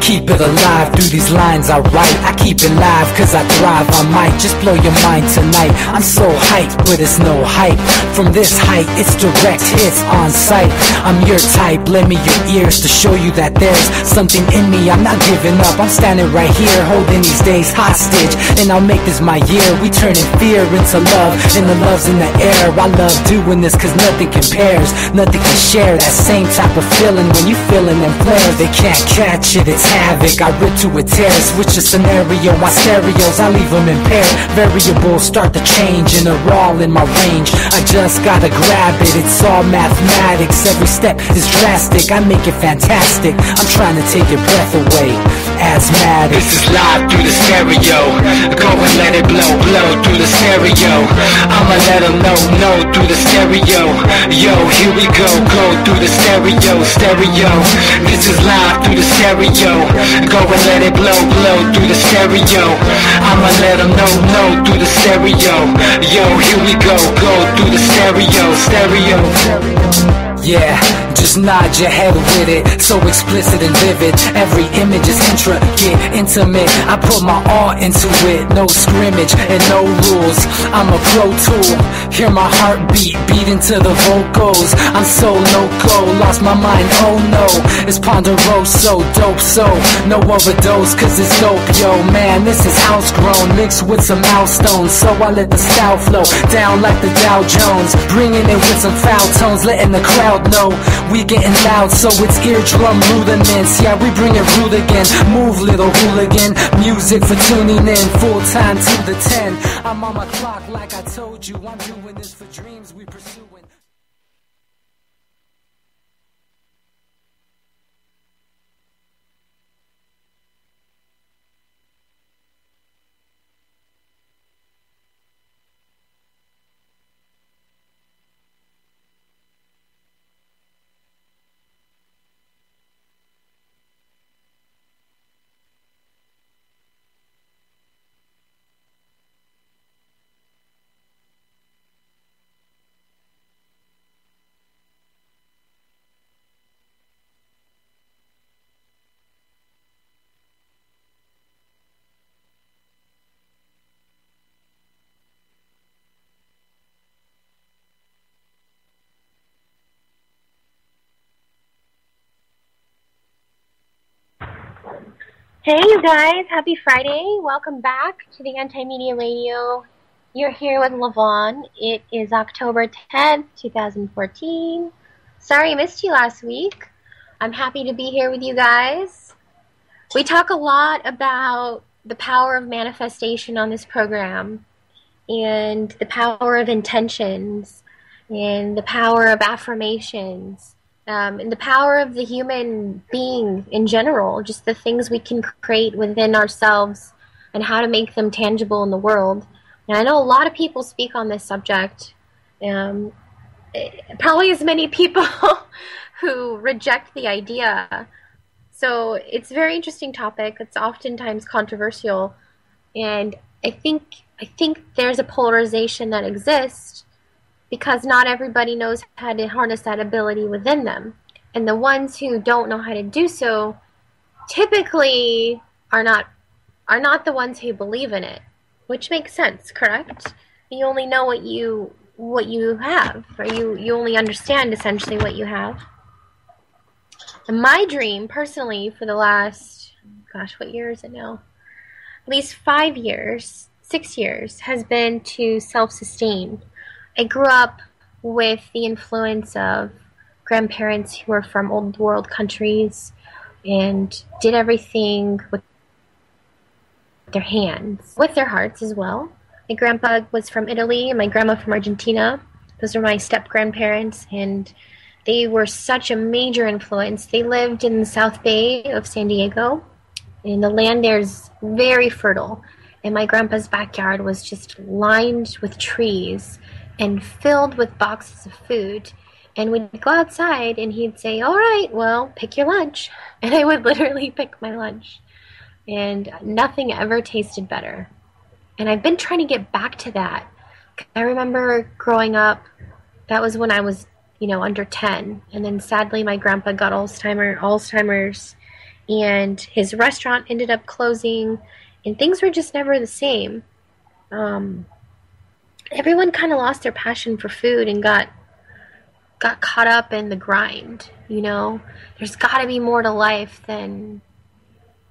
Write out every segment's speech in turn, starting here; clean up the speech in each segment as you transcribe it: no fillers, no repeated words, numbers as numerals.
Keep it alive through these lines I write. I keep it live cause I thrive. I might just blow your mind tonight. I'm so hyped, but it's no hype. From this height, it's direct hits on sight. I'm your type, lend me your ears to show you that there's something in me. I'm not giving up, I'm standing right here, holding these days hostage. And I'll make this my year. We turning fear into love, and the love's in the air. I love doing this cause nothing compares. Nothing can share that same type of feeling when you feeling them flares. They can't catch it, it's havoc. I rip to a tear, switch a scenario. My stereos, I leave them impaired. Variables start to change and they're all in my range. I just gotta grab it, it's all mathematics. Every step is drastic, I make it fantastic. I'm trying to take your breath away. Asthmatic. This is live through the stereo. Go and let it blow, blow through the stereo. I'ma let them know through the stereo. Yo, here we go through the stereo, stereo. This is live through the stereo. Go and let it blow, blow through the stereo. I'ma let them know through the stereo. Yo, here we go through the stereo, stereo. Yeah, just nod your head with it. So explicit and vivid. Every image is intricate, intimate. I put my all into it. No scrimmage and no rules. I'm a pro tool. Hear my heartbeat, beat into the vocals. I'm so loco, lost my mind, oh no. It's ponderoso, dope, so no overdose, cause it's dope, yo. Man, this is house grown, mixed with some milestones. So I let the style flow down like the Dow Jones. Bringing it with some foul tones, letting the crowd know we getting loud, so it's eardrum rudiments. Yeah, we bring it rude again. Move, little hooligan. Music for tuning in, full time to the 10. I'm on my clock like I told you. I'm doing this for dreams we pursuing. Hey you guys, happy Friday. Welcome back to the Anti-Media Radio. You're here with Lavonne. It is October 10th, 2014. Sorry I missed you last week. I'm happy to be here with you guys. We talk a lot about the power of manifestation on this program, and the power of intentions, and the power of affirmations. And the power of the human being in general, just the things we can create within ourselves and how to make them tangible in the world. And I know a lot of people speak on this subject, probably as many people who reject the idea. So it's a very interesting topic. It's oftentimes controversial, and I think there's a polarization that exists because not everybody knows how to harness that ability within them. And the ones who don't know how to do so typically are not the ones who believe in it, which makes sense, correct? You only know what you have, or you only understand essentially what you have. And my dream, personally, for the last, gosh, what year is it now? At least 5 years, 6 years, has been to self-sustain. I grew up with the influence of grandparents who were from old world countries and did everything with their hands, with their hearts as well. My grandpa was from Italy and my grandma from Argentina. Those are my step-grandparents, and they were such a major influence. They lived in the South Bay of San Diego, and the land there is very fertile. And my grandpa's backyard was just lined with trees and filled with boxes of food. And we'd go outside and he'd say, all right, well, pick your lunch. And I would literally pick my lunch. And nothing ever tasted better. And I've been trying to get back to that. I remember growing up, that was when I was, under 10. And then sadly my grandpa got Alzheimer's. and his restaurant ended up closing, and things were just never the same. Um, Everyone kind of lost their passion for food and got caught up in the grind. There's got to be more to life than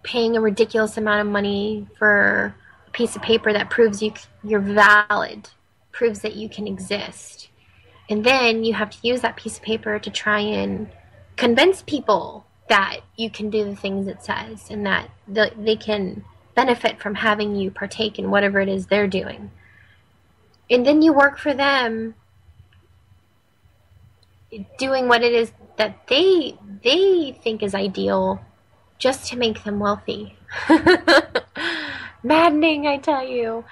paying a ridiculous amount of money for a piece of paper that proves you're valid, proves that you can exist. And then you have to use that piece of paper to try and convince people that you can do the things it says and that they can benefit from having you partake in whatever it is they're doing. And then you work for them doing what it is that they think is ideal just to make them wealthy. Maddening, I tell you.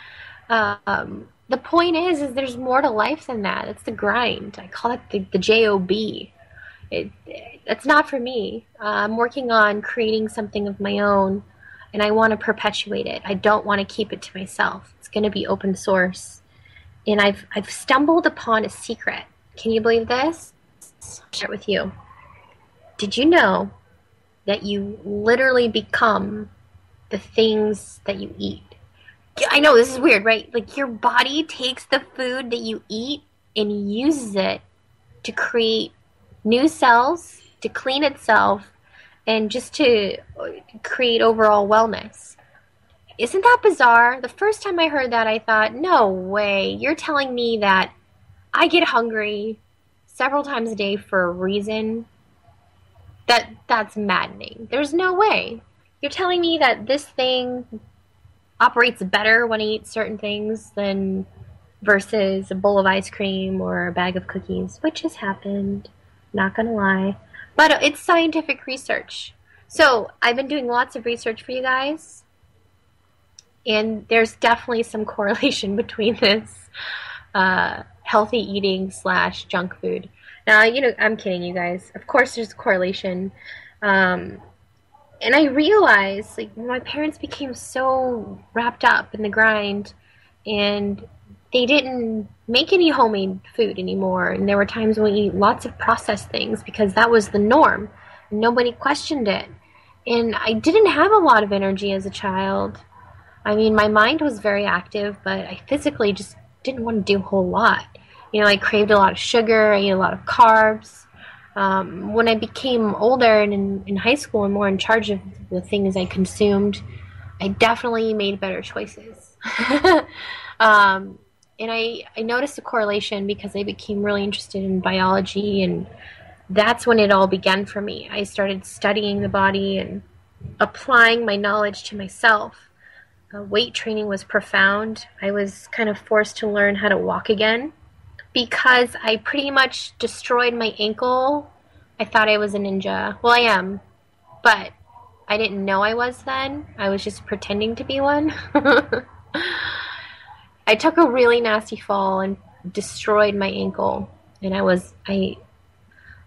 The point is there's more to life than that. It's the grind. I call it the job. It's not for me. I'm working on creating something of my own, and I want to perpetuate it. I don't want to keep it to myself. It's going to be open source. And I've stumbled upon a secret. Can you believe this? I'll share it with you. Did you know that you literally become the things that you eat? I know this is weird, right? Like your body takes the food that you eat and uses it to create new cells, to clean itself, and just to create overall wellness. Isn't that bizarre? The first time I heard that, I thought, no way. You're telling me that I get hungry several times a day for a reason? That's maddening. There's no way. You're telling me that this thing operates better when I eat certain things than versus a bowl of ice cream or a bag of cookies, which has happened, not gonna lie. But it's scientific research. So I've been doing lots of research for you guys, and there's definitely some correlation between this healthy eating / junk food. Now, I'm kidding you guys. Of course there's a correlation. And I realized, my parents became so wrapped up in the grind, and they didn't make any homemade food anymore. And there were times when we ate lots of processed things because that was the norm. And nobody questioned it. And I didn't have a lot of energy as a child. I mean, my mind was very active, but I physically just didn't want to do a whole lot. I craved a lot of sugar, I ate a lot of carbs. When I became older and in high school and more in charge of the things I consumed, I definitely made better choices. And I noticed a correlation because I became really interested in biology, and that's when it all began for me. I started studying the body and applying my knowledge to myself. Weight training was profound. I was kind of forced to learn how to walk again because I pretty much destroyed my ankle. I thought I was a ninja. Well, I am, but I didn't know I was then. I was just pretending to be one. I took a really nasty fall and destroyed my ankle, and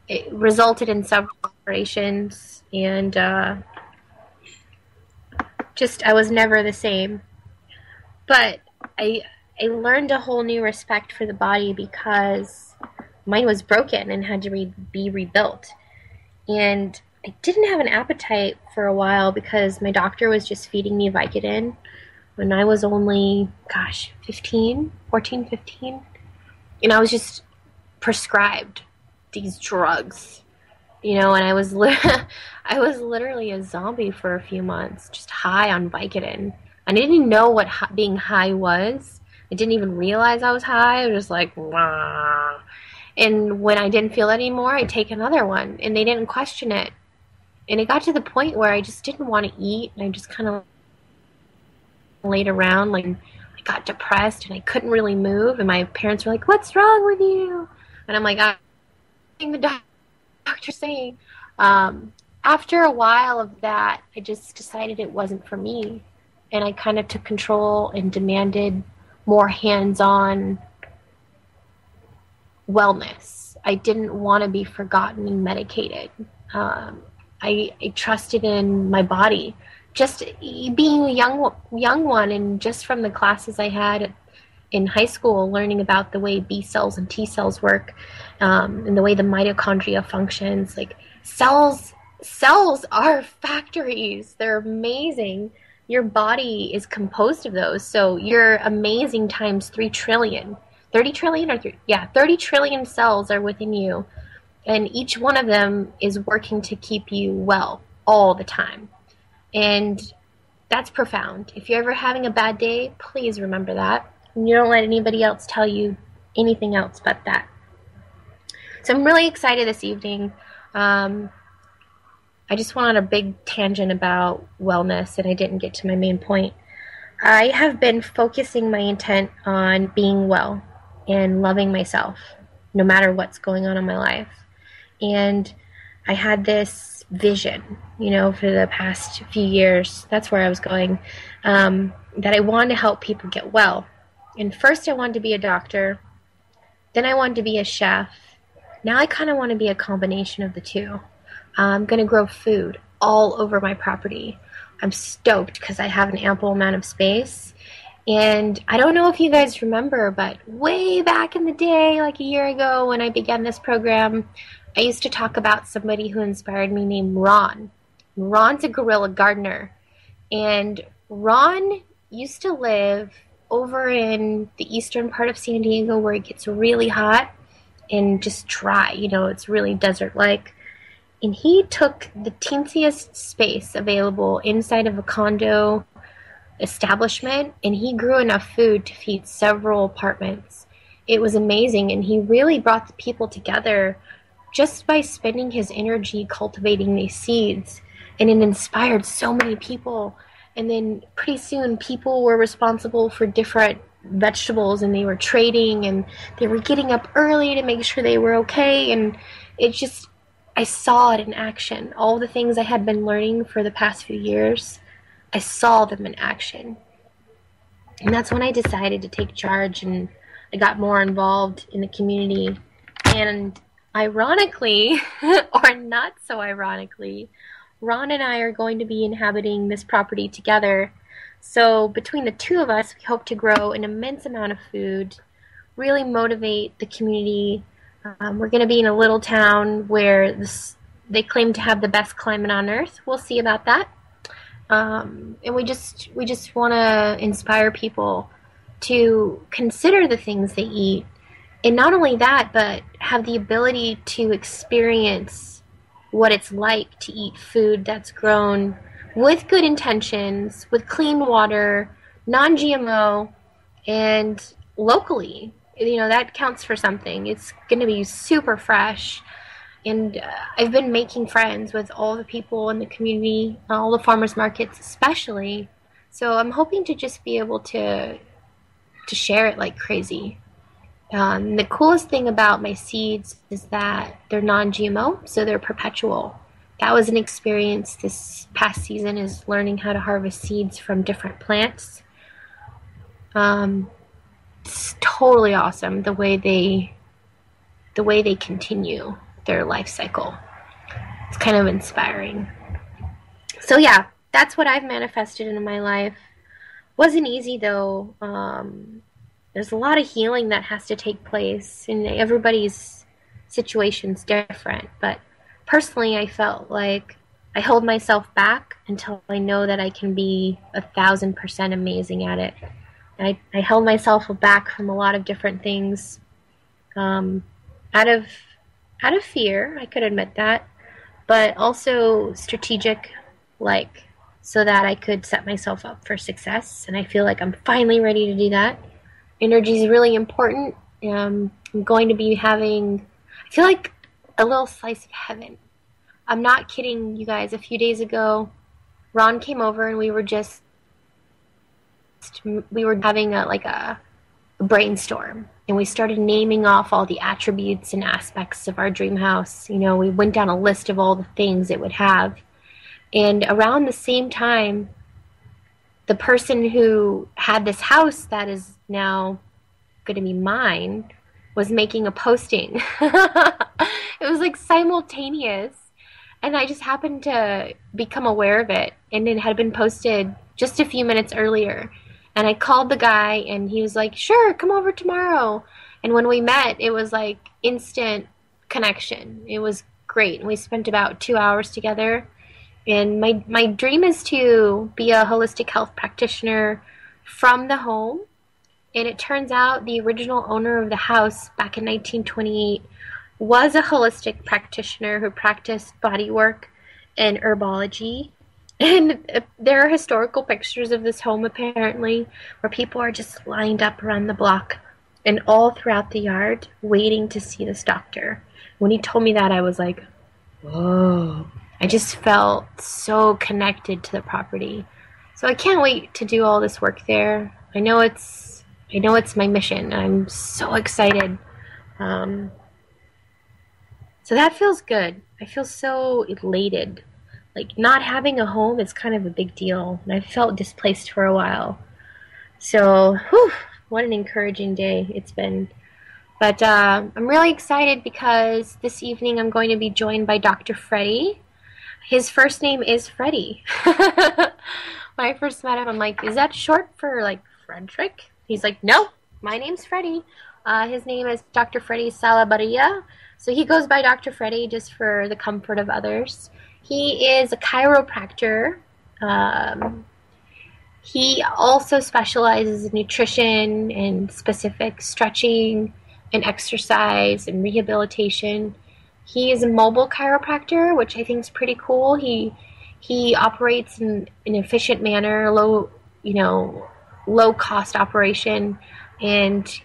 it resulted in several operations, and I was never the same. But I learned a whole new respect for the body because mine was broken and had to be rebuilt. And I didn't have an appetite for a while because my doctor was just feeding me Vicodin when I was only, 15. And I was just prescribed these drugs, and I was literally a zombie for a few months, just high on Vicodin. I didn't know what being high was. I didn't even realize I was high. I was just like, wah. And when I didn't feel it anymore, I'd take another one, and they didn't question it. And it got to the point where I just didn't want to eat, and I just kind of laid around. I got depressed, and I couldn't really move, and my parents were like, "What's wrong with you?" And I'm like, "I'm the doctor's saying." After a while of that, I just decided it wasn't for me, and I kind of took control and demanded more hands-on wellness. I didn't want to be forgotten and medicated. I trusted in my body. Just being a young one, and just from the classes I had in high school, learning about the way B cells and T cells work, and the way the mitochondria functions. Cells cells are factories. They're amazing. Your body is composed of those. So you're amazing times 3 trillion. 30 trillion or 3? Yeah, 30 trillion cells are within you. And each one of them is working to keep you well all the time. And that's profound. If you're ever having a bad day, please remember that. And you don't let anybody else tell you anything else but that. So I'm really excited this evening. I just went on a big tangent about wellness, and I didn't get to my main point. I have been focusing my intent on being well and loving myself, no matter what's going on in my life. And I had this vision, for the past few years, that's where I was going, that I wanted to help people get well. And first I wanted to be a doctor, then I wanted to be a chef. Now I kind of want to be a combination of the two. I'm going to grow food all over my property. I'm stoked because I have an ample amount of space. And I don't know if you guys remember, but way back in the day, like a year ago when I began this program, I used to talk about somebody who inspired me named Ron. Ron's a guerrilla gardener. And Ron used to live over in the eastern part of San Diego where it gets really hot and just dry. It's really desert-like. And he took the teensiest space available inside of a condo establishment, and he grew enough food to feed several apartments. It was amazing, and he really brought the people together just by spending his energy cultivating these seeds. And it inspired so many people. And then pretty soon people were responsible for different vegetables, and they were trading, and they were getting up early to make sure they were okay. And I saw it in action. All the things I had been learning for the past few years, I saw them in action. And that's when I decided to take charge, and I got more involved in the community. And ironically, or not so ironically, Ron and I are going to be inhabiting this property together. So between the two of us, we hope to grow an immense amount of food, really motivate the community. We're going to be in a little town where they claim to have the best climate on Earth. We'll see about that. And we just want to inspire people to consider the things they eat. And not only that, but have the ability to experience what it's like to eat food that's grown with good intentions, with clean water, non-GMO, and locally. That counts for something. It's going to be super fresh. And I've been making friends with all the people in the community, all the farmers markets especially. So I'm hoping to just be able to share it like crazy. The coolest thing about my seeds is that they're non-GMO, so they're perpetual. That was an experience this past season, is learning how to harvest seeds from different plants. It's totally awesome the way they continue their life cycle. It's kind of inspiring. So yeah, that's what I've manifested in my life. Wasn't easy though. There's a lot of healing that has to take place, and everybody's situation's different. But personally, I felt like I hold myself back until I know that I can be 1,000% amazing at it. I held myself back from a lot of different things, out of fear. I could admit that, but also strategic, so that I could set myself up for success. And I feel like I'm finally ready to do that. Energy is really important. I'm going to be having, I feel like, a little slice of heaven. I'm not kidding, you guys. A few days ago, Ron came over and we were having a brainstorm, and we started naming off all the attributes and aspects of our dream house. We went down a list of all the things it would have. And around the same time, the person who had this house that is now going to be mine was making a posting. It was like simultaneous. And I just happened to become aware of it. And it had been posted just a few minutes earlier. And I called the guy, and he was like, sure, come over tomorrow. And when we met, it was like instant connection. It was great. And we spent about 2 hours together. And my dream is to be a holistic health practitioner from the home. And it turns out the original owner of the house back in 1928 was a holistic practitioner who practiced bodywork and herbology. And there are historical pictures of this home, apparently, where people are just lined up around the block and all throughout the yard waiting to see this doctor. When he told me that, I was like, whoa. I just felt so connected to the property. So I can't wait to do all this work there. I know it's my mission. I'm so excited. So that feels good. I feel so elated. Like, not having a home is kind of a big deal. And I felt displaced for a while. So, whew, what an encouraging day it's been. But I'm really excited because this evening I'm going to be joined by Dr. Freddie. His first name is Freddie. When I first met him, I'm like, is that short for, like, Frederick? He's like, no, my name's Freddie. His name is Dr. Freddie Salabarria. So he goes by Dr. Freddie just for the comfort of others. He is a chiropractor. He also specializes in nutrition and specific stretching and exercise and rehabilitation. He is a mobile chiropractor, which I think is pretty cool. He operates in an efficient manner, low cost operation, and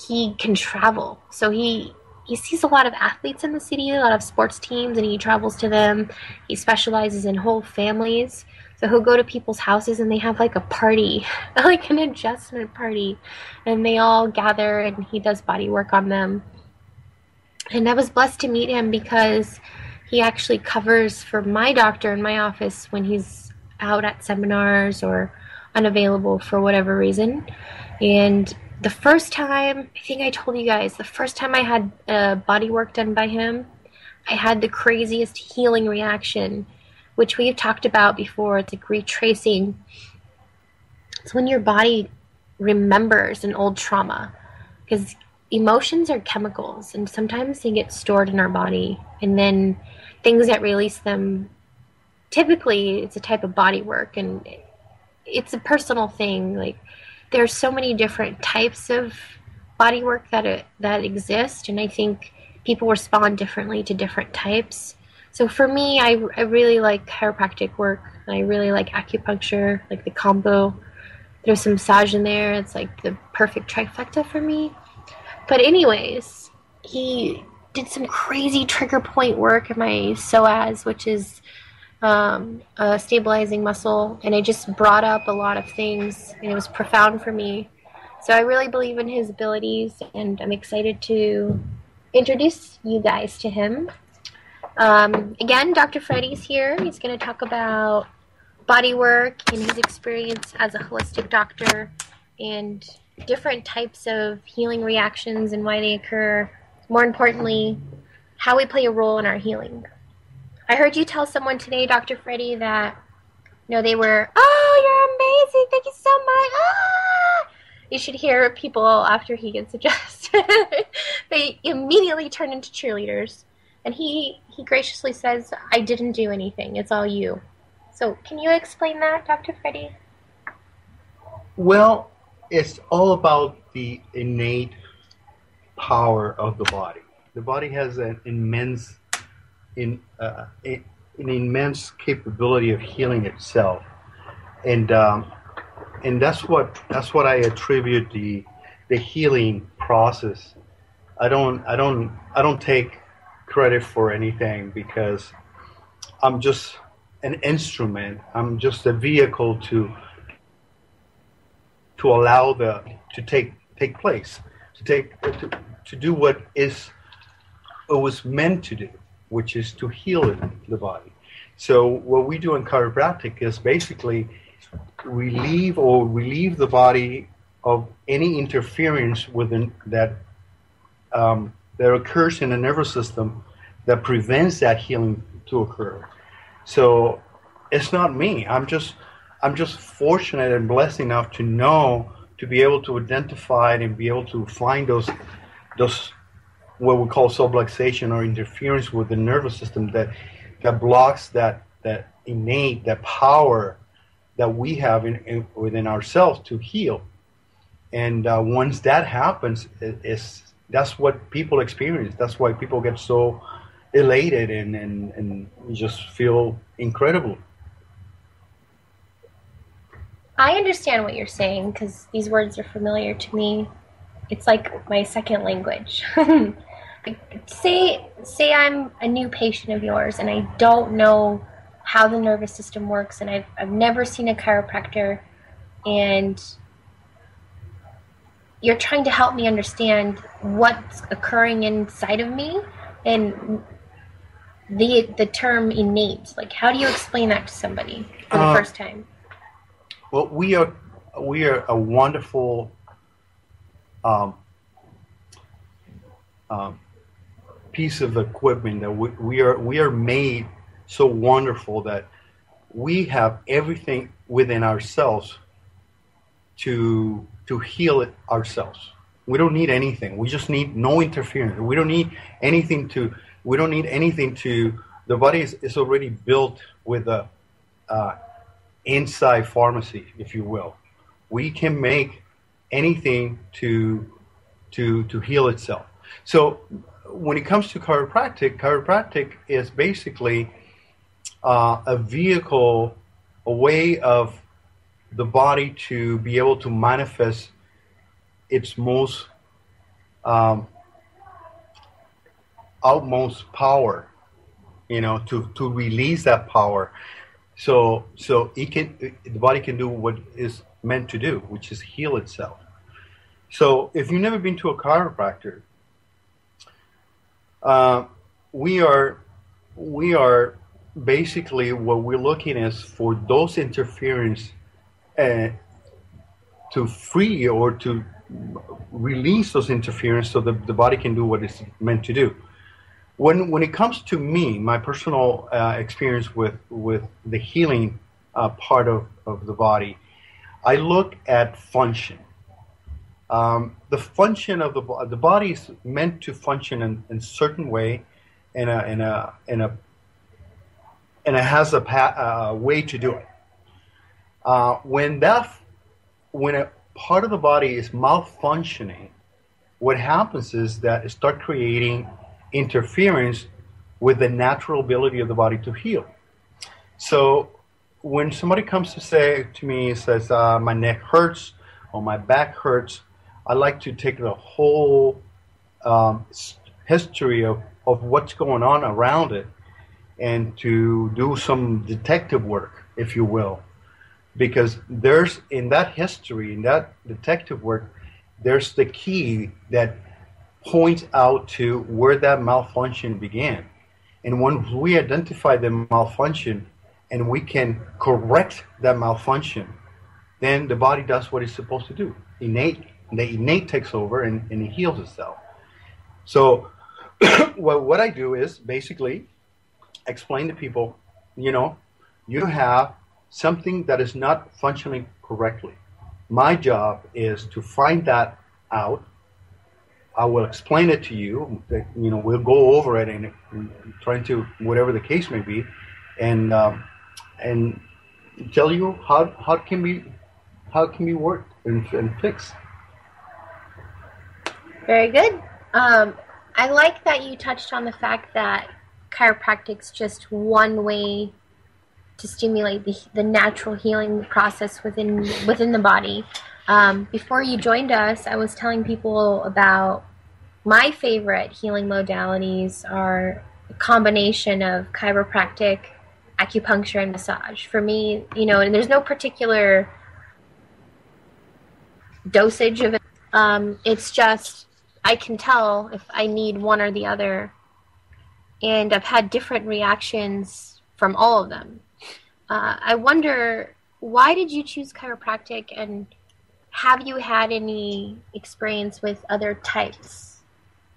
he can travel. So he sees a lot of athletes in the city, a lot of sports teams, and he travels to them. He specializes in whole families. So he'll go to people's houses and they have like a party, like an adjustment party, and they all gather and he does body work on them. And I was blessed to meet him because he actually covers for my doctor in my office when he's out at seminars or unavailable for whatever reason. And the first time, I think I told you guys, the first time I had body work done by him, I had the craziest healing reaction, which we've talked about before. It's like retracing. It's when your body remembers an old trauma, because emotions are chemicals, and sometimes they get stored in our body, and then things that release them, typically it's a type of body work, and it's a personal thing. Like, there's so many different types of body work that exist, and I think people respond differently to different types. So for me, I really like chiropractic work, and I really like acupuncture, like the combo. There's some massage in there. It's like the perfect trifecta for me. But anyways, he did some crazy trigger point work in my psoas, which is a stabilizing muscle, and it just brought up a lot of things, and it was profound for me. So I really believe in his abilities, and I'm excited to introduce you guys to him. Again, Dr. Freddie's here. He's going to talk about body work and his experience as a holistic doctor and different types of healing reactions and why they occur. More importantly, how we play a role in our healing. I heard you tell someone today, Dr. Freddie, that they were, oh, you're amazing, thank you so much. Ah! You should hear people after he gets adjusted. They immediately turn into cheerleaders. And he graciously says, I didn't do anything, it's all you. So can you explain that, Dr. Freddie? Well, it's all about the innate power of the body. The body has an immense capability of healing itself, and that's what I attribute the healing process. I don't take credit for anything, because I'm just an instrument. I'm just a vehicle to allow to take place, to do what it was meant to do, which is to heal the body. So what we do in chiropractic is basically relieve the body of any interference within that occurs in the nervous system that prevents that healing to occur. So it's not me. I'm just fortunate and blessed enough to be able to identify it and be able to find those what we call subluxation or interference with the nervous system that blocks that innate, that power that we have within ourselves to heal. And once that happens, that's what people experience. That's why people get so elated and just feel incredible. I understand what you're saying because these words are familiar to me. It's like my second language. Say I'm a new patient of yours and I don't know how the nervous system works, and I've never seen a chiropractor, and you're trying to help me understand what's occurring inside of me, and the term innate, like how do you explain that to somebody for the first time? Well, we are a wonderful piece of equipment that we are made so wonderful that we have everything within ourselves to heal it ourselves. We don't need anything. We just need no interference. We don't need anything to. The body is already built with a inside pharmacy, if you will. We can make anything to heal itself. So when it comes to chiropractic is basically a vehicle, a way of the body to be able to manifest its most outmost power, to release that power, so the body can do what is meant to do, which is heal itself. So if you've never been to a chiropractor, we are basically, what we're looking is for those interference to free or to release those interference so that the body can do what it's meant to do. When it comes to me, my personal experience with the healing part of the body, I look at function. The function of the body is meant to function in a certain way, and it has a way to do it. When a part of the body is malfunctioning, what happens is that it starts creating interference with the natural ability of the body to heal. So when somebody comes to say to me, says my neck hurts or my back hurts, I like to take the whole history of what's going on around it and to do some detective work, if you will. Because there's, in that history, in that detective work, there's the key that points out to where that malfunction began. And when we identify the malfunction and we can correct that malfunction, then the body does what it's supposed to do. The innate takes over and it heals itself. So what I do is basically explain to people, you have something that is not functioning correctly. My job is to find that out. I will explain it to you. We'll go over it and trying to, whatever the case may be, and tell you how it can be worked and fixed. Very good. I like that you touched on the fact that chiropractic's just one way to stimulate the natural healing process within the body. Before you joined us, I was telling people about my favorite healing modalities are a combination of chiropractic, acupuncture, and massage. For me, and there's no particular dosage of it. It's just I can tell if I need one or the other, and I've had different reactions from all of them. I wonder, why did you choose chiropractic, and have you had any experience with other types?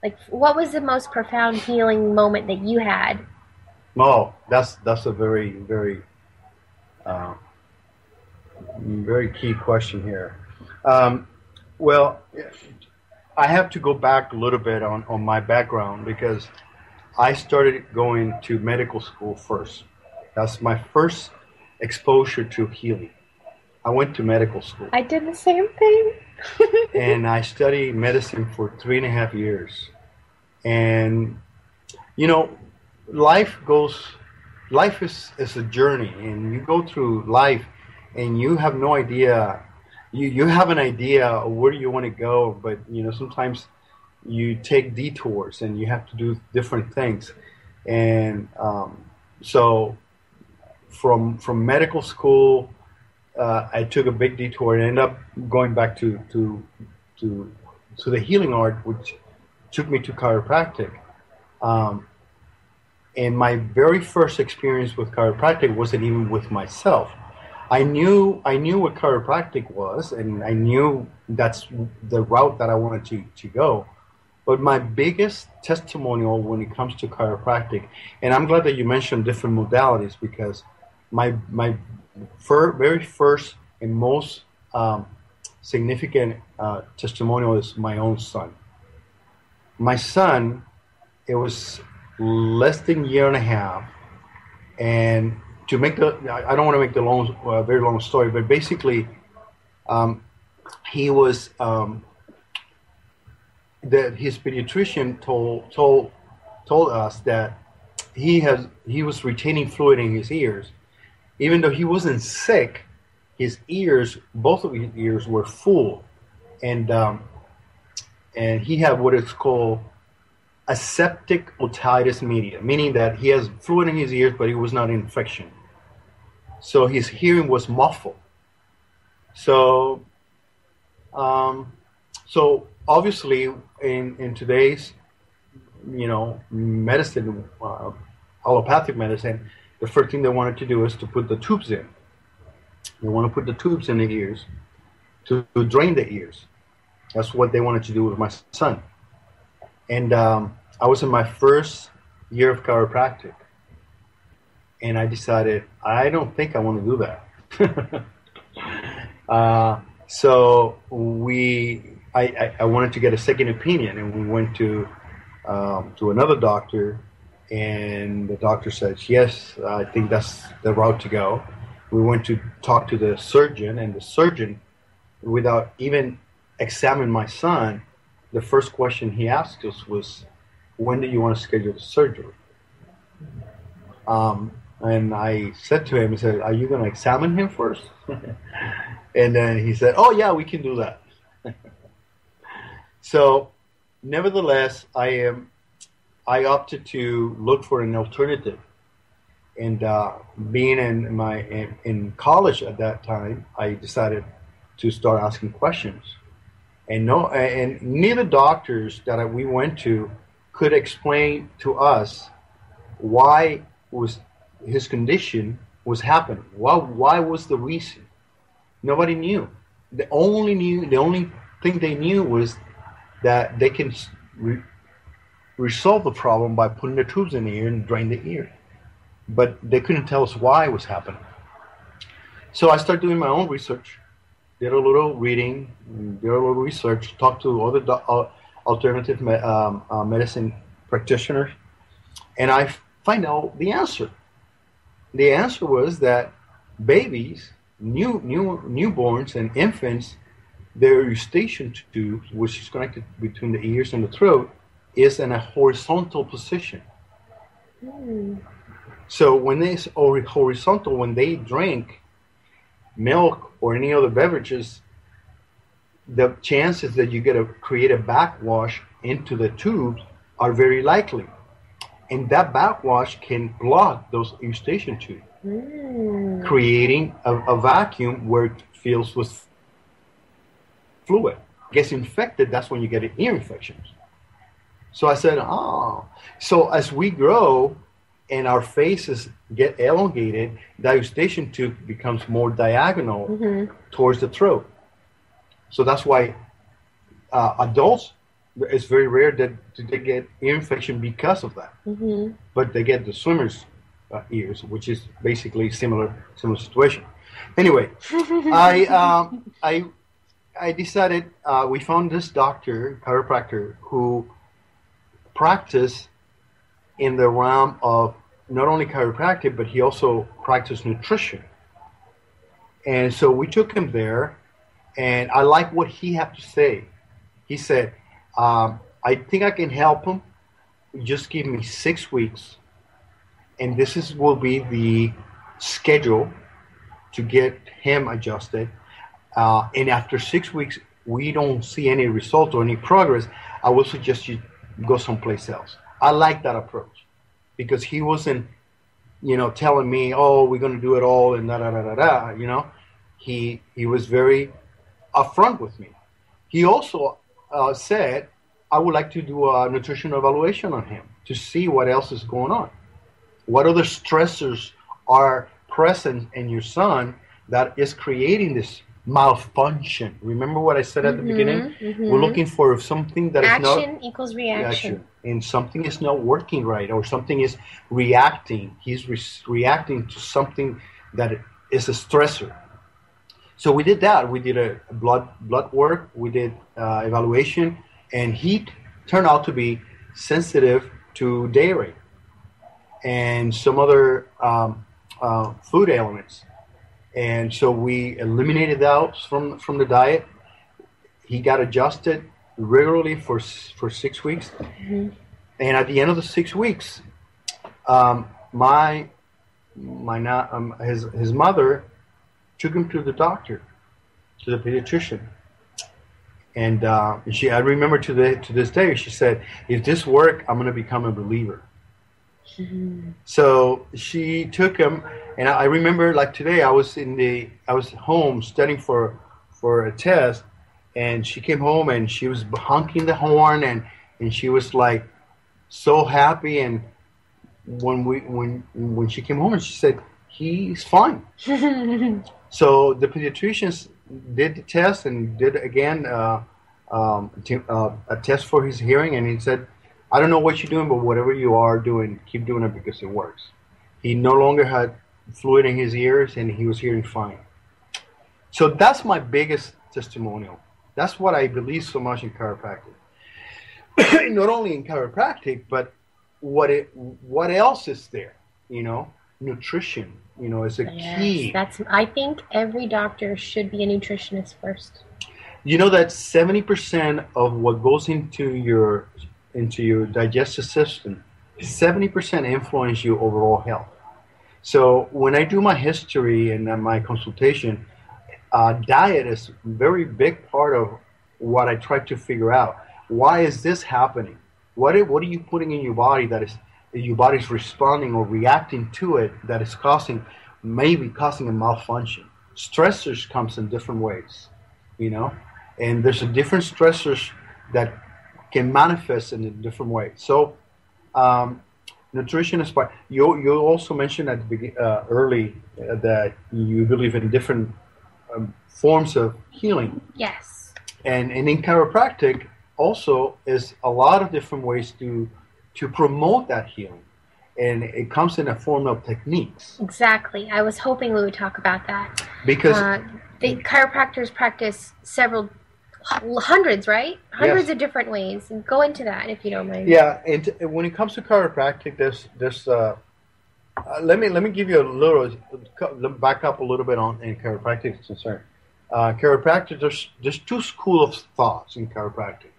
Like, what was the most profound healing moment that you had? Oh, that's a very, very, very key question here. Well, I have to go back a little bit on my background because I started going to medical school first. That's my first exposure to healing. I went to medical school. I did the same thing. And I studied medicine for 3.5 years. And, you know, life is a journey, and you go through life and you have no idea. You have an idea of where you want to go, but, you know, sometimes you take detours and you have to do different things. And so from medical school, I took a big detour and ended up going back to the healing art, which took me to chiropractic. And my very first experience with chiropractic wasn't even with myself. I knew what chiropractic was, and I knew that's the route that I wanted to go. But my biggest testimonial when it comes to chiropractic, and I'm glad that you mentioned different modalities, because my very first and most significant testimonial is my own son. My son, it was less than a year and a half, and to make I don't want to make the very long story, but basically, he was that his pediatrician told us that he was retaining fluid in his ears, even though he wasn't sick. His ears, both of his ears, were full, and he had what is called aseptic otitis media, meaning that he has fluid in his ears, but it was not an infection. So his hearing was muffled. So obviously in today's, you know, medicine, allopathic medicine, the first thing they wanted to do is to put the tubes in. They want to put the tubes in the ears to drain the ears. That's what they wanted to do with my son. And I was in my first year of chiropractic, and I decided I don't think I want to do that. So I wanted to get a second opinion, and we went to another doctor, and the doctor said, yes, I think that's the route to go. We went to talk to the surgeon, and the surgeon, without even examining my son, the first question he asked us was, when do you want to schedule the surgery? And I said to him, he said, are you going to examine him first? And then he said, oh yeah, we can do that. So nevertheless, I opted to look for an alternative. And being in college at that time, I decided to start asking questions. And neither doctors that we went to could explain to us why was his condition was happening. Why was the reason? Nobody knew. The only thing they knew was that they can resolve the problem by putting the tubes in the ear and drain the ear. But they couldn't tell us why it was happening. So I started doing my own research, did a little reading, did a little research, talked to other alternative medicine practitioners, and I find out the answer. The answer was that babies, newborns and infants, their eustachian tube, which is connected between the ears and the throat, is in a horizontal position. So when they are horizontal, when they drink milk or any other beverages, the chances that you create a backwash into the tubes are very likely. And that backwash can block those eustachian tubes, creating a vacuum where it fills with fluid. Gets infected, that's when you get ear infections. So I said, so as we grow and our faces get elongated, the eustachian tube becomes more diagonal towards the throat. So that's why adults, it's very rare that they get ear infection because of that. But they get the swimmer's ears, which is basically similar situation. Anyway, I decided we found this doctor, chiropractor, who practiced in the realm of not only chiropractic, but he also practiced nutrition. And so we took him there, and I like what he had to say. He said, I think I can help him. Just give me 6 weeks, and will be the schedule to get him adjusted. And after 6 weeks, we don't see any result or any progress, I will suggest you go someplace else. I like that approach because he wasn't, telling me, oh, we're going to do it all and da. He was very upfront with me. He also said, I would like to do a nutrition evaluation on him to see what else is going on. What other stressors are present in your son that is creating this malfunction? Remember what I said at the beginning? Mm-hmm. We're looking for something that action is not... Action equals reaction. And something is not working right, or something is reacting. He's reacting to something that is a stressor. So we did that. We did a blood work. We did evaluation. And he turned out to be sensitive to dairy and some other food elements. And so we eliminated those from the diet. He got adjusted regularly for 6 weeks. Mm-hmm. And at the end of the 6 weeks, his mother took him to the doctor, to the pediatrician. And I remember to this day, she said, if this work, I'm going to become a believer. Mm-hmm. So she took him, and I remember like today, I was home studying for a test, and she came home and she was honking the horn, and she was like so happy. And when she came home, and she said, he's fine. So the pediatricians did the test and did again a test for his hearing, and he said, I don't know what you're doing, but whatever you are doing, keep doing it because it works. He no longer had fluid in his ears, and he was hearing fine. So that's my biggest testimonial. That's what I believe so much in chiropractic. Not only in chiropractic, but what else is there? Nutrition. Is a key. I think every doctor should be a nutritionist first. That 70% of what goes into your digestive system, 70% influence your overall health. So when I do my history and my consultation, diet is a very big part of what I try to figure out. Why is this happening? What are you putting in your body that your body's responding or reacting to it that is maybe causing a malfunction? Stressors comes in different ways, and there's a different stressors that can manifest in a different way. So nutrition is part. You also mentioned at the early that you believe in different forms of healing. Yes. And in chiropractic also is a lot of different ways to promote that healing. And it comes in a form of techniques. Exactly. I was hoping we would talk about that. Because the chiropractors practice hundreds, right? Hundreds Yes. of different ways. And go into that if you don't mind. Yeah, and when it comes to chiropractic, there's let me give you a little back up a little bit in chiropractic is concerned. Chiropractic, there's two schools of thoughts in chiropractic.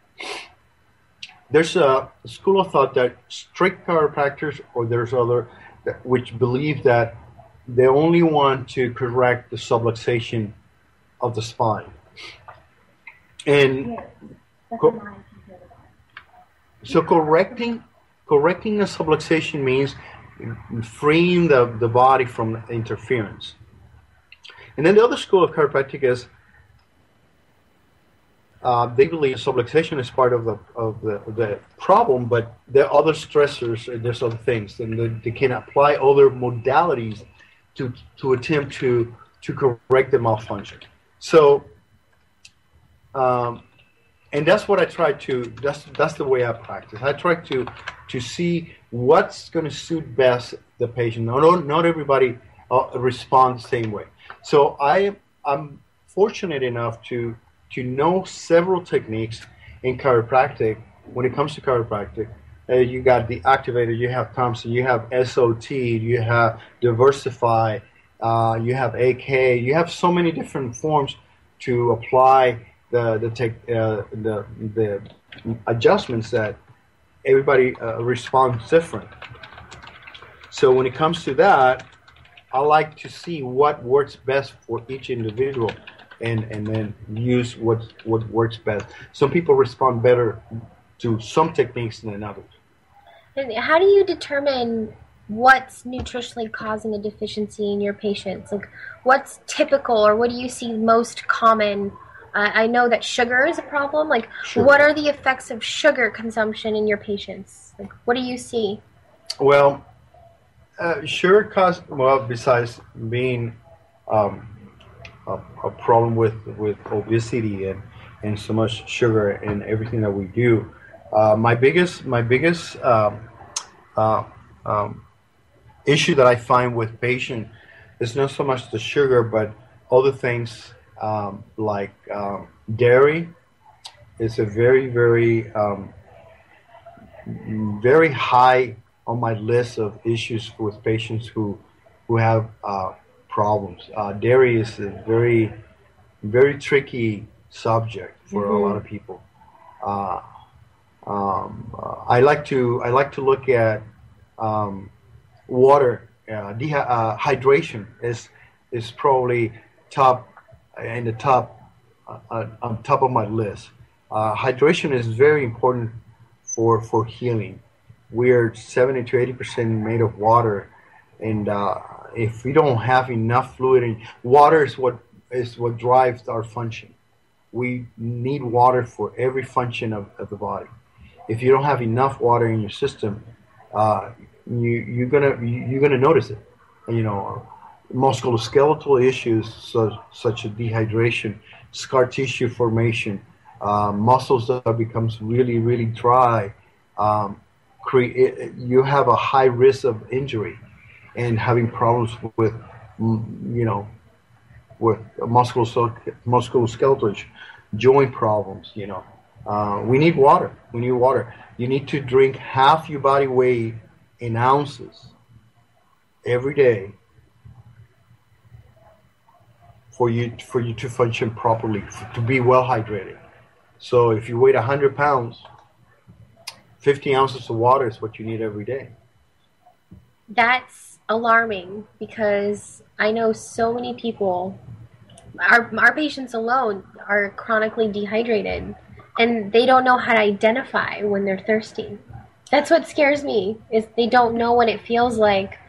There's a school of thought that strict chiropractors, or there's other which believe that they only want to correct the subluxation of the spine. And so correcting the subluxation means freeing the body from interference. And then the other school of chiropractic is they believe subluxation is part of the problem, but there are other stressors and there's other things, and they can apply other modalities to attempt to correct the malfunction. So, and that's what I try to. That's the way I practice. I try to see what's going to suit best the patient. Not everybody responds the same way. So I'm fortunate enough to to know several techniques in chiropractic. When it comes to chiropractic, you got the activator, you have Thompson, you have SOT, you have Diversify, you have AK, you have so many different forms to apply the adjustments that everybody responds different. So when it comes to that, I like to see what works best for each individual, and then use what works best. Some people respond better to some techniques than others. And how do you determine what's nutritionally causing a deficiency in your patients? Like, what's typical, or what do you see most common? I know that sugar is a problem. Like, Sugar. What are the effects of sugar consumption in your patients? Like, what do you see? Well, sugar causes, well, besides being a problem with obesity and so much sugar in everything that we do, my biggest issue that I find with patients is not so much the sugar, but other things like dairy. Is a very, very, very high on my list of issues with patients who have problems. Dairy is a very, very tricky subject for a lot of people. I like to look at water. Hydration is probably top on top of my list. Hydration is very important for healing. We're 70 to 80% made of water, and if we don't have enough fluid, and water is what drives our function. We need water for every function of the body. If you don't have enough water in your system, you're gonna notice it. Musculoskeletal issues such as dehydration, scar tissue formation, muscles that becomes really, really dry. You have a high risk of injury and having problems with musculoskeletal joint problems. We need water. You need to drink half your body weight in ounces every day for you to function properly, to be well hydrated. So if you weigh 100 pounds, 50 ounces of water is what you need every day. That's alarming, because I know so many people, our patients alone, are chronically dehydrated, and they don't know how to identify when they're thirsty. That's what scares me, is they don't know what it feels like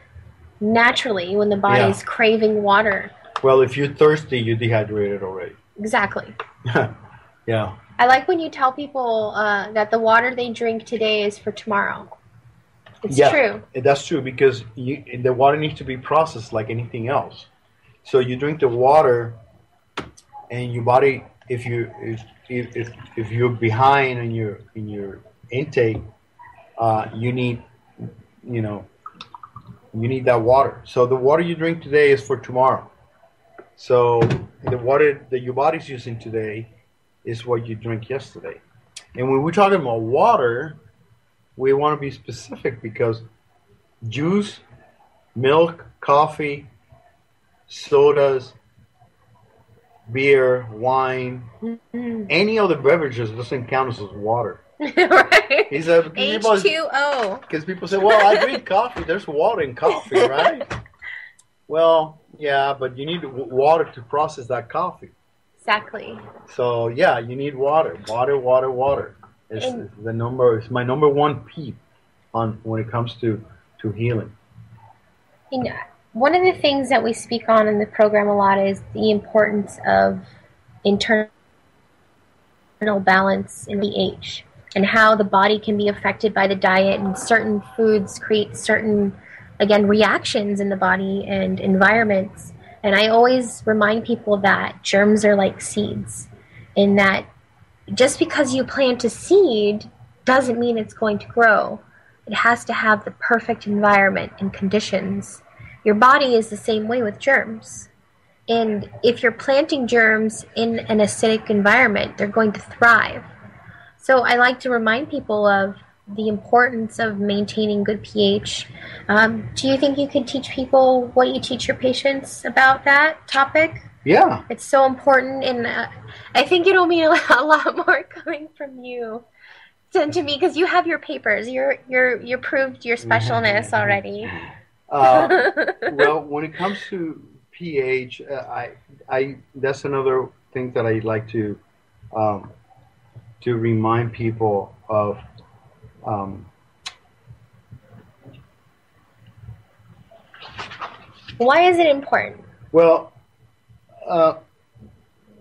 naturally when the body's craving water. Well, if you're thirsty, you're dehydrated already. Exactly. Yeah. I like when you tell people that the water they drink today is for tomorrow. It's true. That's true, because the water needs to be processed like anything else. So you drink the water, and your body, if you're behind in your intake, you need that water. So the water you drink today is for tomorrow. So the water that your body's using today is what you drank yesterday. And when we're talking about water, we want to be specific, because juice, milk, coffee, sodas, beer, wine, any other beverages doesn't count as water. Right. H2O. Because people say, well, I drink coffee. There's water in coffee, right? Well, yeah, but you need water to process that coffee. Exactly. So, yeah, you need water. Water. It's my number one peep when it comes to healing. One of the things that we speak on in the program a lot is the importance of internal balance in pH, and how the body can be affected by the diet, and certain foods create certain, again, reactions in the body and environments. And I always remind people that germs are like seeds, in that just because you plant a seed doesn't mean it's going to grow. It has to have the perfect environment and conditions. Your body is the same way with germs. And if you're planting germs in an acidic environment, they're going to thrive. So I like to remind people of the importance of maintaining good pH. Do you think you could teach people what you teach your patients about that topic? Yeah. It's so important, and I think it'll mean a lot more coming from you than to me, because you have your papers. You're proved your specialness already. Well, when it comes to pH, I that's another thing that I like to remind people of. Why is it important? Well,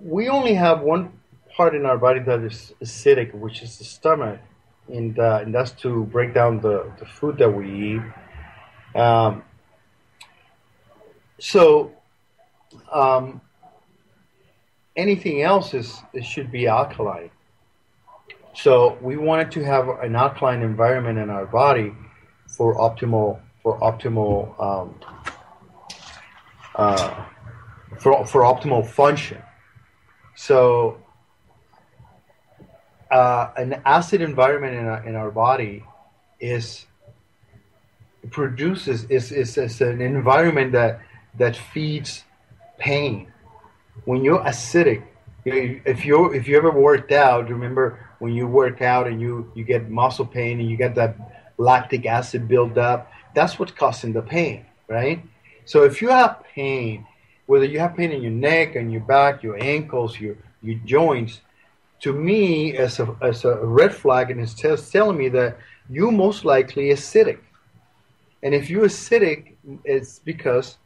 we only have one part in our body that is acidic, which is the stomach, and that's to break down the food that we eat. So anything else it should be alkaline. So we wanted to have an alkaline environment in our body for optimal function. So an acid environment in our body is an environment that feeds pain. When you're acidic, if you ever worked out, remember when you work out and you get muscle pain and you get that lactic acid build up, that's what's causing the pain, right? So if you have pain, whether you have pain in your neck and your back, your ankles, your joints, to me as a red flag, and it's telling me that you most likely acidic. And if you're acidic, it's because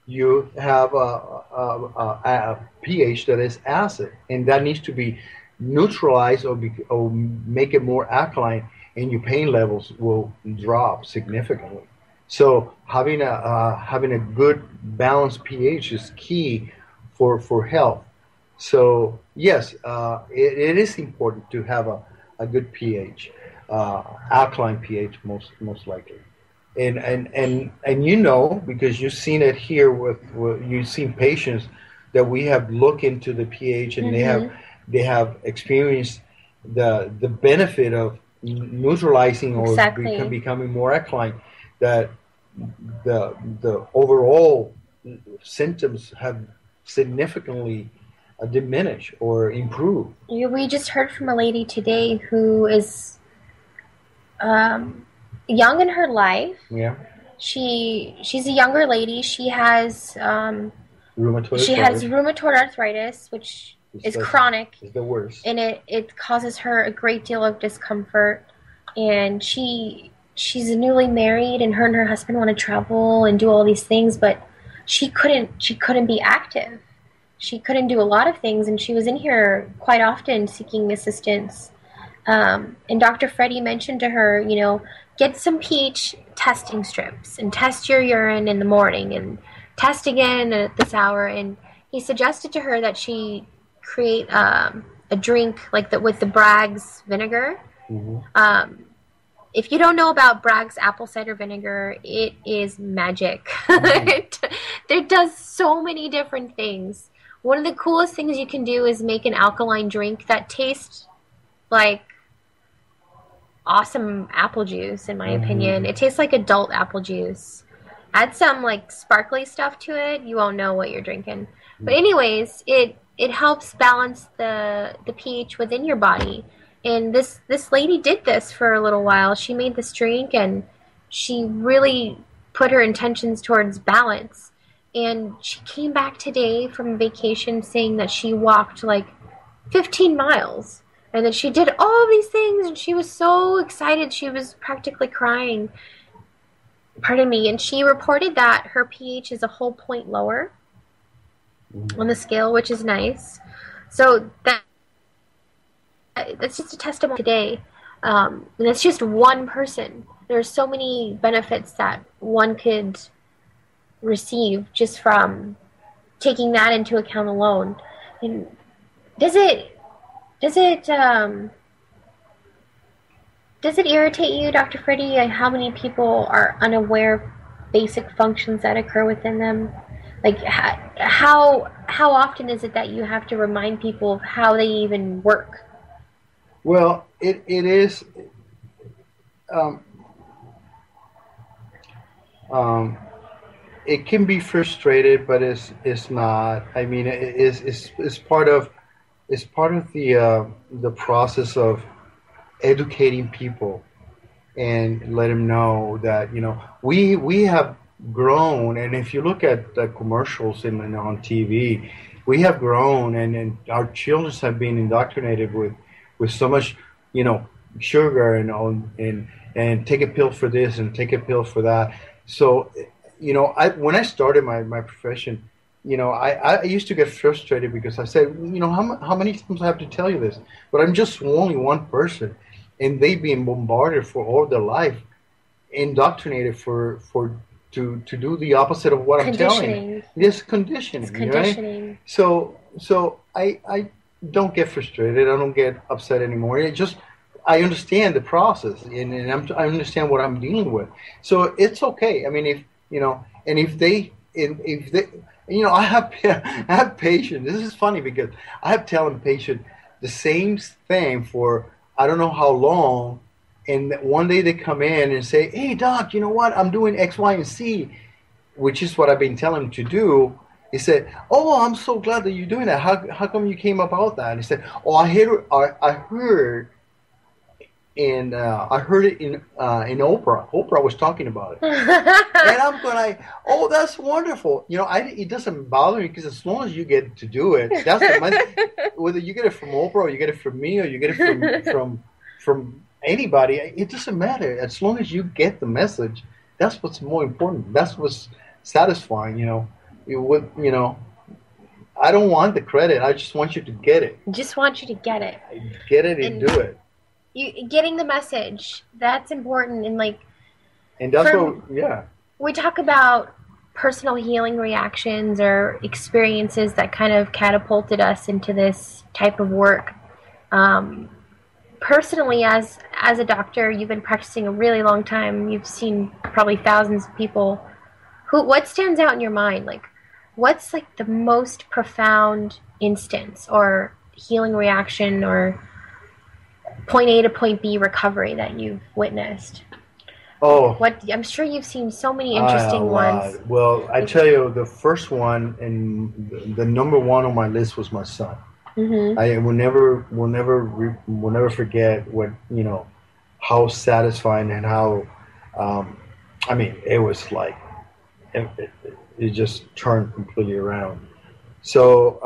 you have a pH that is acid, and that needs to be neutralized or make it more alkaline, and your pain levels will drop significantly. So having a good balanced pH is key for health. So yes, it is important to have a good pH, alkaline pH most likely. And you know, because you've seen it here with you've seen patients that we have looked into the pH, and they have experienced the benefit of neutralizing or becoming more alkaline. That the overall symptoms have significantly diminished or improved. We just heard from a lady today who is young in her life. Yeah. She's a younger lady. She has rheumatoid arthritis, which is chronic. It's the worst. And it causes her a great deal of discomfort. And she's newly married, and her husband want to travel and do all these things, but she couldn't be active. She couldn't do a lot of things, and she was in here quite often seeking assistance. And Dr. Freddie mentioned to her, get some pH testing strips and test your urine in the morning and test again at this hour. And he suggested to her that she create a drink like that with the Bragg's vinegar. Mm-hmm. If you don't know about Bragg's apple cider vinegar, it is magic. Mm-hmm. It does so many different things. One of the coolest things you can do is make an alkaline drink that tastes like awesome apple juice, in my opinion. It tastes like adult apple juice. Add some like sparkly stuff to it, you won't know what you're drinking. But anyways, it helps balance the pH within your body. And this lady did this for a little while. She made this drink, and she really put her intentions towards balance. And she came back today from vacation saying that she walked like 15 miles. And that she did all of these things, and she was so excited. She was practically crying. Pardon me. And she reported that her pH is a whole point lower on the scale, which is nice. So that's just a testimony today. And it's just one person. There's so many benefits that one could receive just from taking that into account alone. And does it irritate you, Dr. Freddie, how many people are unaware of basic functions that occur within them? Like how often is it that you have to remind people of how they even work? Well, it is. Um, um, it can be frustrated, but it's not. I mean, it's part of the process of educating people and let them know that we have grown. And if you look at the commercials on TV, we have grown, and our children have been indoctrinated with so much sugar and take a pill for this and take a pill for that. So I when I started my profession, I used to get frustrated because I said, how many times I have to tell you this? But I'm just only one person, and they've been bombarded for all their life, indoctrinated to do the opposite of what I'm telling. This conditioning, it's conditioning. Right? So I don't get frustrated. I don't get upset anymore. It just I understand the process, and I understand what I'm dealing with. So it's okay. I mean, and if they, I have I have patients. This is funny because I have telling patients the same thing for I don't know how long, and one day they come in and say, "Hey, doc, you know what? I'm doing X, Y, and Z," which is what I've been telling them to do. He said, "Oh, I'm so glad that you're doing that. How come you came about that?" And he said, "Oh, I heard." And I heard it in Oprah. Oprah was talking about it, and I'm going, "Oh, that's wonderful." It doesn't bother me because as long as you get to do it, that's whether you get it from Oprah or you get it from me or you get it from anybody, it doesn't matter. As long as you get the message, that's what's more important. That's what's satisfying. I don't want the credit. I just want you to get it. Just want you to get it. Get it and do it. Getting the message, that's important. And that's we talk about personal healing reactions or experiences that kind of catapulted us into this type of work. Personally, as a doctor, you've been practicing a really long time. You've seen probably thousands of people. What stands out in your mind? What's the most profound instance or healing reaction or point A to point B recovery that you've witnessed? Oh, I'm sure you've seen so many interesting ones. Well, I tell you, the first one and the number one on my list was my son. Mm-hmm. I will never forget how satisfying and how it was like it just turned completely around. So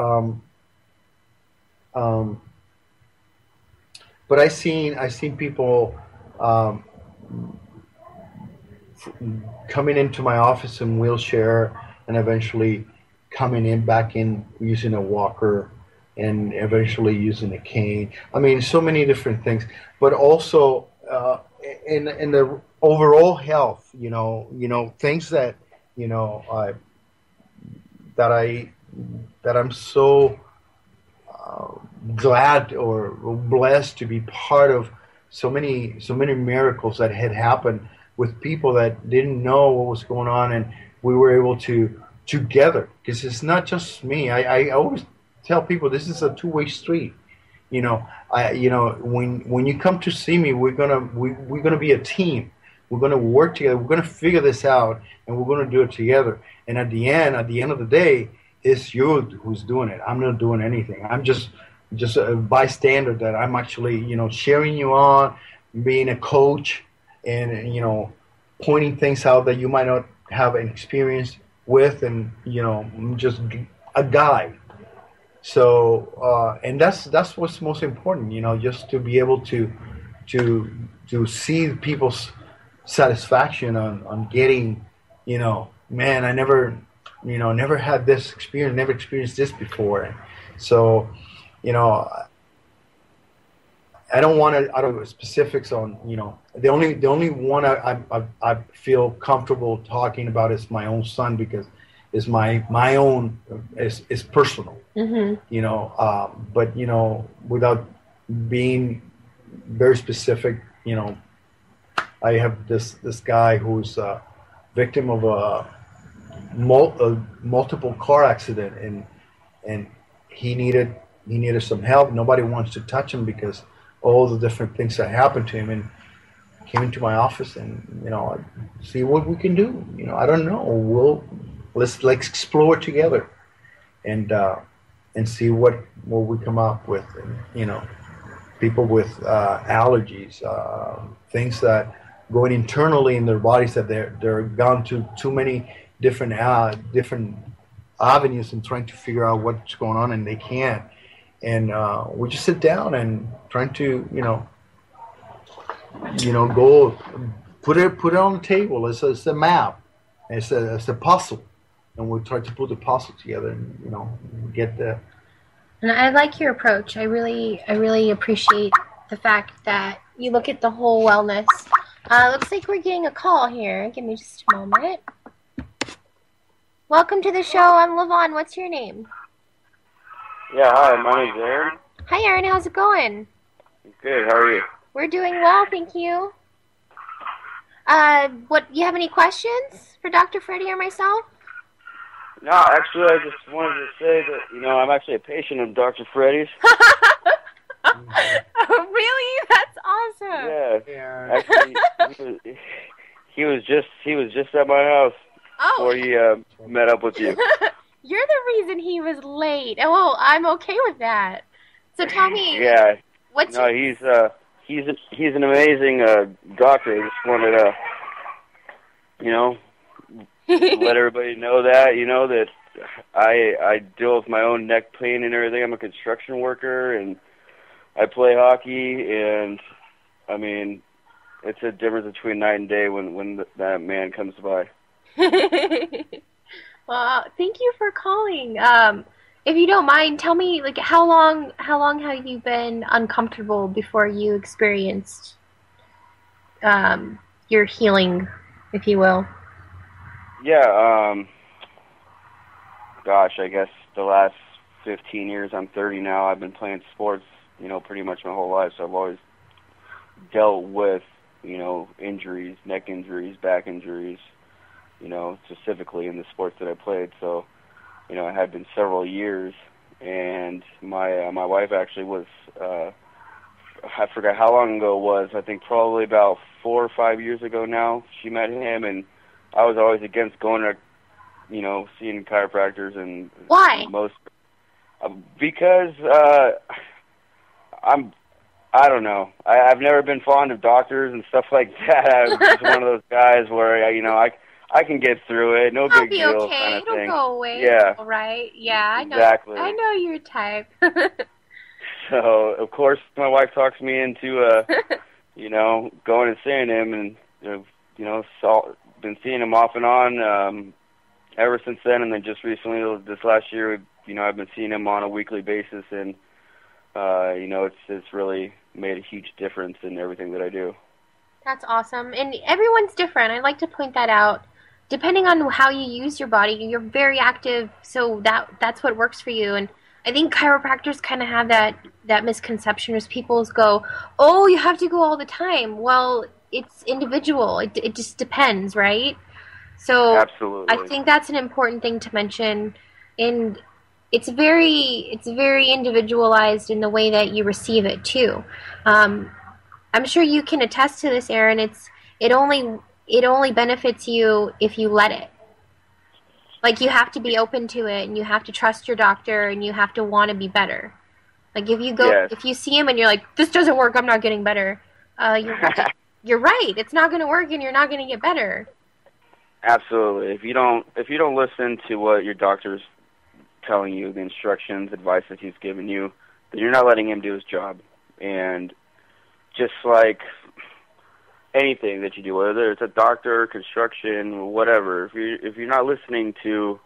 but I seen people coming into my office in wheelchair and eventually coming in back in using a walker and eventually using a cane. I mean, so many different things, but also in the overall health, things that that I'm so glad or blessed to be part of so many miracles that had happened with people that didn't know what was going on, and we were able to together, because it's not just me. I always tell people this is a two-way street. When you come to see me, we're gonna be a team. We're gonna work together. We're gonna figure this out, and we're gonna do it together. And at the end of the day, it's you who's doing it. I'm not doing anything. I'm just a bystander that I'm actually, cheering you on, being a coach, and pointing things out that you might not have an experience with, and just a guide. So and that's what's most important, just to be able to see people's satisfaction on getting, man, I never had this experience, never experienced this before. So, I don't want to out of specifics on, the only one I feel comfortable talking about is my own son, because it's my own, is personal. Mm-hmm. But without being very specific, I have this guy who's a victim of multiple car accident, and he needed some help. Nobody wants to touch him because all the different things that happened to him, and came into my office, and see what we can do. I don't know. Let's explore together, and see what we come up with. And, people with allergies, things that going internally in their bodies, that they're gone to too many different avenues and trying to figure out what's going on, and they can't. And we just sit down and trying to go put it on the table. It's a map. It's a puzzle, and we try to put the puzzle together and get the. And I like your approach. I really appreciate the fact that you look at the whole wellness. Looks like we're getting a call here. Give me just a moment. Welcome to the show. I'm Lavonne. What's your name? Yeah, hi. My name's Aaron. Hi, Aaron. How's it going? Good. How are you? We're doing well, thank you. You have any questions for Dr. Freddie or myself? No, actually, I just wanted to say that, I'm actually a patient of Dr. Freddie's. Oh, really? That's awesome. Yeah. Actually, he was just at my house before he met up with you. You're the reason he was late. Oh, well, I'm okay with that. So tell me. Yeah. He's an amazing doctor. I just wanted to, let everybody know that, that I deal with my own neck pain and everything. I'm a construction worker, and I play hockey, and, I mean, it's a difference between night and day when that man comes by. Well, thank you for calling. If you don't mind, tell me, how long have you been uncomfortable before you experienced your healing, if you will? Yeah, gosh, I guess the last 15 years. I'm 30 now. I've been playing sports, pretty much my whole life, so I've always dealt with, injuries, neck injuries, back injuries, specifically in the sports that I played. So, it had been several years, and my wife actually was, I forgot how long ago it was. I think probably about 4 or 5 years ago now. She met him, and I was always against going to, seeing chiropractors. And why? Because I don't know. I've never been fond of doctors and stuff like that. I'm just one of those guys where I can get through it. No It'll big be deal. okay. Kind of It'll thing. go away. Yeah. All right. Yeah, I know. Exactly. I know your type. So of course my wife talks me into going and seeing him, and been seeing him off and on ever since then. And then just recently, this last year, I've been seeing him on a weekly basis, and it's really made a huge difference in everything that I do. That's awesome. And everyone's different. I'd like to point that out. Depending on how you use your body, you're very active, so that's what works for you. And I think chiropractors kind of have that misconception as people go, oh, you have to go all the time. Well, it's individual. It just depends, right? So absolutely. I think that's an important thing to mention. And it's very individualized in the way that you receive it too. I'm sure you can attest to this, Aaron. It only benefits you if you let it. You have to be open to it, and you have to trust your doctor, and you have to want to be better. If you see him and you're like, this doesn't work, I'm not getting better. You're right. It's not going to work, and you're not going to get better. Absolutely. If you don't listen to what your doctor's telling you, the instructions, advice that he's giving you, then you're not letting him do his job. And just like anything that you do, whether it's a doctor, construction, whatever, if you're not listening to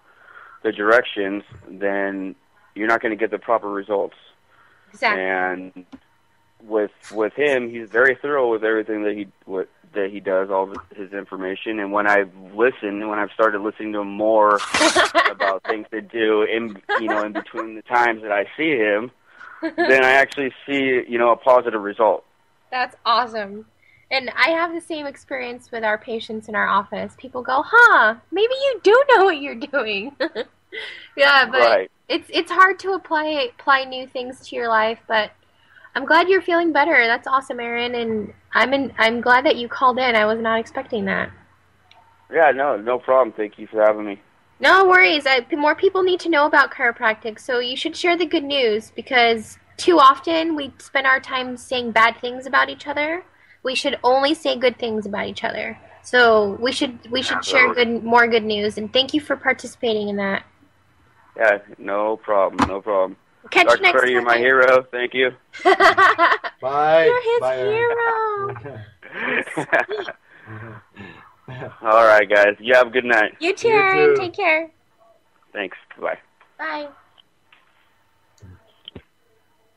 the directions, then you're not going to get the proper results. Exactly. And with him, he's very thorough with everything that he does, all of his information. And when I've started listening to him more about things to do in between the times that I see him, then I actually see a positive result. That's awesome. And I have the same experience with our patients in our office. People go, huh, maybe you do know what you're doing. Yeah, but Right. it's hard to apply new things to your life, but I'm glad you're feeling better. That's awesome, Aaron, and I'm glad that you called in. I was not expecting that. Yeah, no problem. Thank you for having me. No worries. More people need to know about chiropractic, so you should share the good news, because too often we spend our time saying bad things about each other. We should only say good things about each other. So we should share more good news, and thank you for participating in that. Yeah, no problem. Catch Dr. you next Freddie, you're my time. hero. Thank you. Bye. You're his Bye, Aaron. hero. All right, guys. You have a good night. You too, You Aaron. too. Take care. Thanks. Bye. Bye.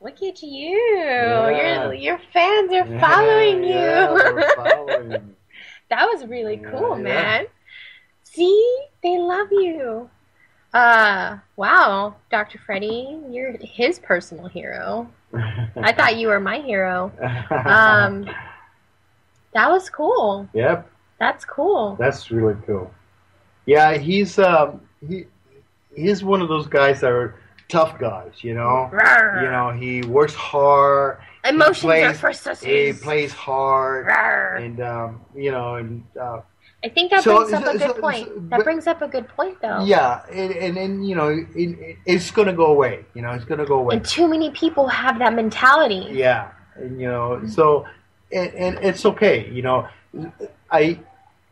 Look at you. Yeah. Your fans are following you. Yeah, we're following. That was really cool, Yeah. man. See? They love you. Wow, Dr. Freddie, you're his personal hero. I thought you were my hero. That was cool. Yep, That's cool. that's really cool. Yeah, he's one of those guys that are tough guys, you know. Rawr. You know, he works hard. Emotions he are plays, for He sissies. plays hard, Rawr. and you know, and I think that So- brings up a so- good so- point. That but- brings up a good point, though. yeah, and you know, it's gonna go away. You know, it's gonna go away. And too many people have that mentality. Yeah, and, you know, so and it's okay. You know,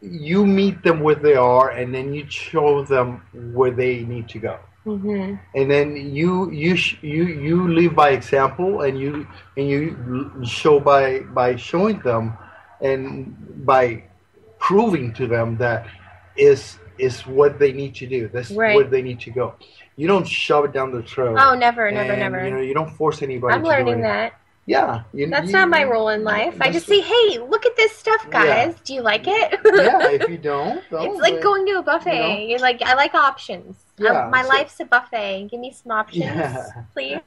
you meet them where they are, and then you show them where they need to go. Mm-hmm. And then you live by example, and you show by showing them, and by proving to them that is what they need to do. That's Right. where they need to go. You don't shove it down their throat. Oh, never. and, You know, you don't force anybody. I'm to do learning anything. that. Yeah, That's not my role in life. I just say, hey, look at this stuff, guys. Do you like it? Yeah, if you don't, It's like going to a buffet. you know. You're like, I like options. Yeah, My so- life's a buffet. Give me some options, Yeah. please.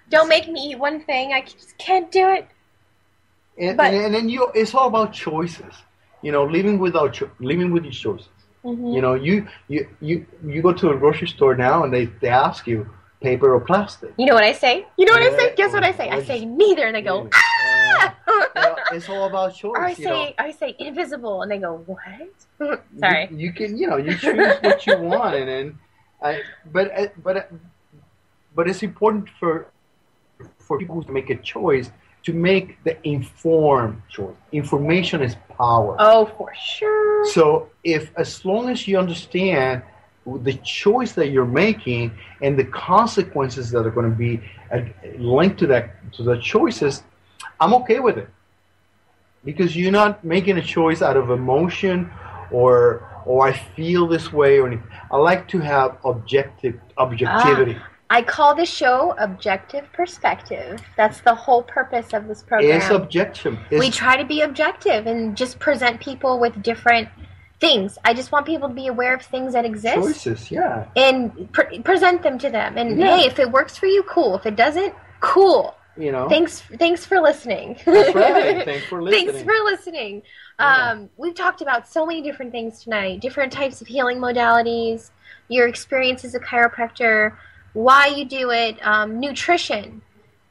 Don't make me eat one thing. I just can't do it. And, But- and then it's all about choices. You know, living with your choices. Mm-hmm. You know, you go to a grocery store now, and they ask you paper or plastic. You know what I say? You know what I say? Yeah. Guess what I say? I say neither, and they go, Yeah. ah! Well, it's all about choice. Or you know. I say invisible, and they go, what? Sorry. You can, you know, you choose what you want, and then, but it's important for people to make a choice, to make the informed choice. Information is power. Oh, for sure. So as long as you understand the choice that you're making and the consequences that are going to be linked to the choices, I'm okay with it, because you're not making a choice out of emotion or I feel this way or anything. I like to have objectivity. I call the show Objective Perspective. That's the whole purpose of this program. It's objection. We try to be objective and just present people with different things. I just want people to be aware of things that exist Choices, yeah. and present them to them. And Yeah. hey, if it works for you, cool. If it doesn't, cool. You know. Thanks for listening. That's right. Thanks for listening. Thanks for listening. Yeah. We've talked about so many different things tonight, different types of healing modalities, your experience as a chiropractor, why you do it, nutrition.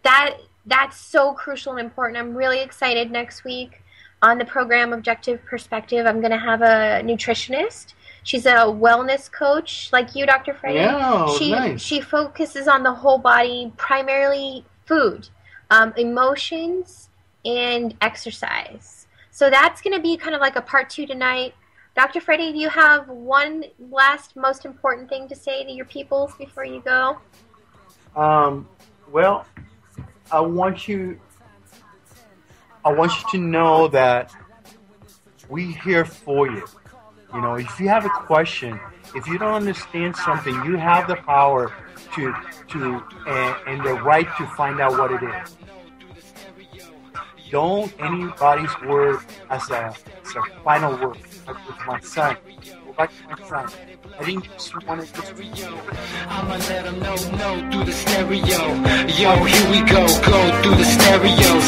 That's so crucial and important. I'm really excited next week on the program Objective Perspective. I'm going to have a nutritionist. She's a wellness coach like you, Dr. Freddie. Yeah, she, nice. She focuses on the whole body, primarily food, emotions, and exercise. So that's going to be kind of like a part 2 tonight. Dr. Freddie, do you have one last most important thing to say to your peoples before you go? Well, I want you to know that we're here for you. You know, if you have a question, if you don't understand something, you have the power and the right to find out what it is. Don't anybody's word as a final word. Like with my son. Go back to my son. I didn't just want to just I'ma let them know through the stereo. Yo, here we go through the stereo.